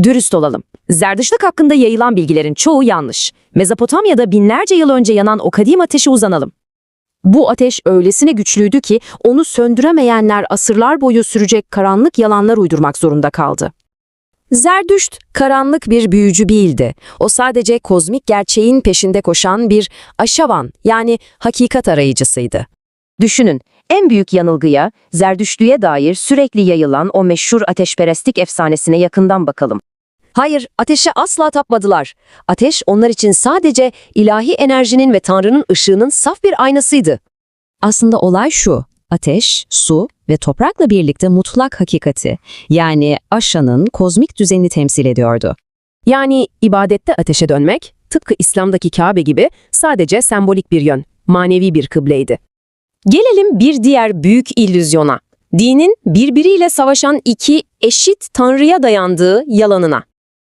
Dürüst olalım. Zerdüştlük hakkında yayılan bilgilerin çoğu yanlış. Mezopotamya'da binlerce yıl önce yanan o kadim ateşe uzanalım. Bu ateş öylesine güçlüydü ki onu söndüremeyenler asırlar boyu sürecek karanlık yalanlar uydurmak zorunda kaldı. Zerdüşt karanlık bir büyücü değildi. O sadece kozmik gerçeğin peşinde koşan bir aşavan, yani hakikat arayıcısıydı. Düşünün, en büyük yanılgıya, Zerdüştlüğe dair sürekli yayılan o meşhur ateşperestlik efsanesine yakından bakalım. Hayır, ateşe asla tapmadılar. Ateş onlar için sadece ilahi enerjinin ve Tanrı'nın ışığının saf bir aynasıydı. Aslında olay şu: ateş, su ve toprakla birlikte mutlak hakikati, yani Aşa'nın kozmik düzenini temsil ediyordu. Yani ibadette ateşe dönmek, tıpkı İslam'daki Kabe gibi sadece sembolik bir yön, manevi bir kıbleydi. Gelelim bir diğer büyük illüzyona. Dinin birbiriyle savaşan iki eşit Tanrı'ya dayandığı yalanına.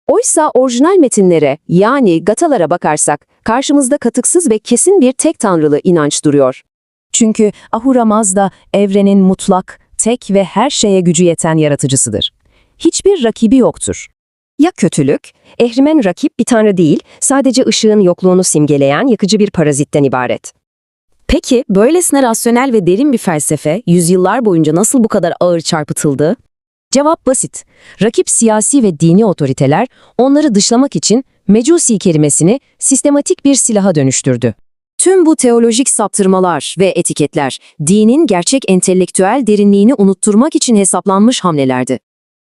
Oysa orijinal metinlere, yani Gatalara bakarsak karşımızda katıksız ve kesin bir tek tanrılı inanç duruyor. Çünkü Ahura Mazda evrenin mutlak, tek ve her şeye gücü yeten yaratıcısıdır. Hiçbir rakibi yoktur. Ya kötülük? Ehrimen rakip bir tanrı değil, sadece ışığın yokluğunu simgeleyen yıkıcı bir parazitten ibaret. Peki böylesine rasyonel ve derin bir felsefe yüzyıllar boyunca nasıl bu kadar ağır çarpıtıldı? Cevap basit. Rakip siyasi ve dini otoriteler onları dışlamak için mecusi kelimesini sistematik bir silaha dönüştürdü. Tüm bu teolojik saptırmalar ve etiketler dinin gerçek entelektüel derinliğini unutturmak için hesaplanmış hamlelerdi.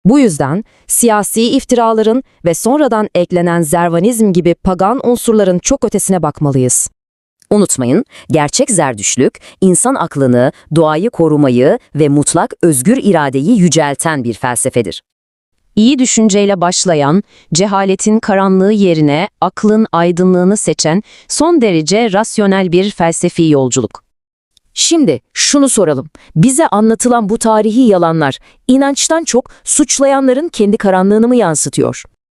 Bu yüzden siyasi iftiraların ve sonradan eklenen Zervanizm gibi pagan unsurların çok ötesine bakmalıyız. Unutmayın, gerçek Zerdüştlük, insan aklını, doğayı korumayı ve mutlak özgür iradeyi yücelten bir felsefedir. İyi düşünceyle başlayan, cehaletin karanlığı yerine aklın aydınlığını seçen son derece rasyonel bir felsefi yolculuk. Şimdi şunu soralım, bize anlatılan bu tarihi yalanlar inançtan çok suçlayanların kendi karanlığını mı yansıtıyor?